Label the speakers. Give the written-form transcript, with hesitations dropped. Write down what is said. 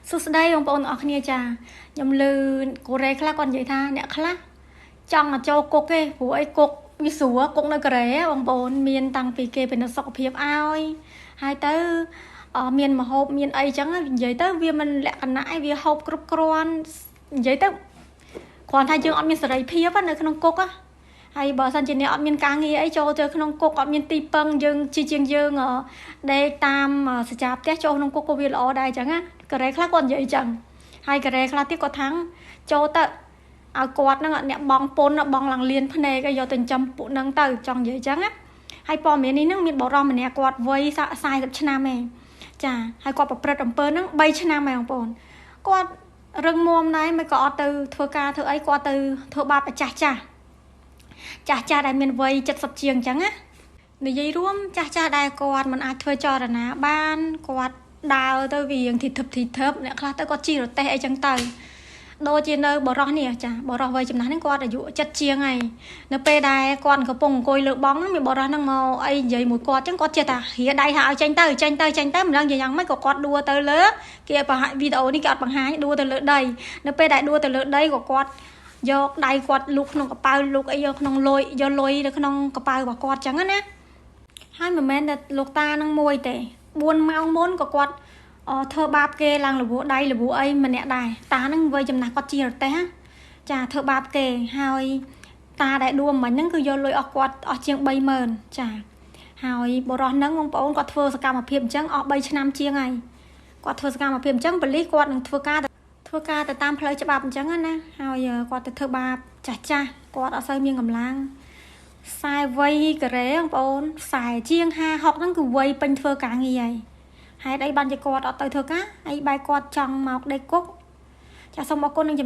Speaker 1: សួស្តីបងប្អូនអរគ្នាចាខ្ញុំលឺកូរ៉េខ្លះគាត់និយាយថាអ្នកខ្លះចង់ចូលគុកទេព្រោះអីគុកវាស្រួលគុកនៅកូរ៉េបងប្អូនមានតាំងពីគេពិនិត្យសុខភាពឲ្យហើយទៅមានម្ហូបមានអីចឹងនិយាយទៅវាមិនលក្ខណៈឯវាហូបគ្រប់គ្រាន់និយាយទៅគ្រាន់ថាយើងអត់មានសេរីភាពនៅក្នុងគុកហើយបើសិនជាអ្នកអត់មានការងារអីចូលទៅក្នុងគុកអត់មានទីពឹងយើងជាងយើងដេកតាមសច្ចាផ្ទះចូលក្នុងគុកក៏វាល្អដែរចឹងណាកូរ៉េខ្លះគាត់និយាយចឹងហើយកូរ៉េខ្លះទៀតគាត់ថាំងចូលទៅឲ្យគាត់ហ្នឹងអ្នកបងពុនបងឡើងលៀនភ្នែកឲ្យយកទៅចំពួកហ្នឹងទៅចង់និយាយចឹងណាហើយព័ត៌មាននេះហ្នឹងមានបរិសម្នាក់គាត់វ័យ40ឆ្នាំឯងចាហើយគាត់ប្រព្រឹត្តអំពើហ្នឹង3ឆ្នាំឯងបងប្អូនគាត់រឹងមាំដែរមិនក៏អត់ទៅធ្វើការធ្វើអីគាត់ទៅធ្វើបាបចាស់ដែលមានវ័យ70ជាងអញ្ចឹងណានិយាយរួមចាស់ដែលគាត់មិនអាចធ្វើចរណាបានគាត់ដើរទៅវាងធីធឹបអ្នកខ្លះទៅគាត់ជិះរទេះអីចឹងទៅដូចជានៅបរោះនេះចាបរោះវ័យចំណាស់នេះគាត់អាយុ70ជាងហើយនៅពេលដែលគាត់កំពុងអង្គុយលើបងហ្នឹងមានបរោះហ្នឹងមកអីនិយាយមួយគាត់ចឹងគាត់ចេះតែហៀដៃថាឲ្យចេញទៅម្លឹងយ៉ាងម៉េចក៏គាត់ដួលទៅលើគេបង្ហាញវីដេអូនេះគេអត់បង្ហាញដួលទៅលើដីនៅពេលដែលដួលទៅលើដីក៏គាត់យកដៃគាត់លូកក្នុងកប៉ៅលូកអីយកក្នុងលុយនៅក្នុងកប៉ៅរបស់គាត់ចឹងណាហើយមិនមែនតែលោកតានឹងមួយទេ4ម៉ោងមុនក៏គាត់ធ្វើបាបគេឡើងលវដៃលវអីម្នាក់ដែរតានឹងវ័យចំណាស់គាត់ជារទេះចាធ្វើបាបគេហើយតាដែលដួលមិញហ្នឹងគឺយកលុយអស់គាត់អស់ជាង30000ចាហើយបរិសហ្នឹងបងប្អូនគាត់ធ្វើសកម្មភាពអញ្ចឹងអស់3ឆ្នាំជាងហើយគាត់ធ្វើសកម្មភាពអញ្ចឹងប៉ូលីសគាត់នឹងធ្វើការទៅតាមផ្លូវច្បាប់អញ្ចឹងណាហើយគាត់ទៅធ្វើបាបចាស់គាត់អត់សូវមានកម្លាំងខ្សែវ័យកូរ៉េបងប្អូនខ្សែជាង50 60ហ្នឹងគឺវ័យពេញធ្វើការងារហើយហេតុអីបានជាគាត់អត់ទៅធ្វើការអីបែរគាត់ចង់មកដេកគុកចាសូមអរគុណនឹង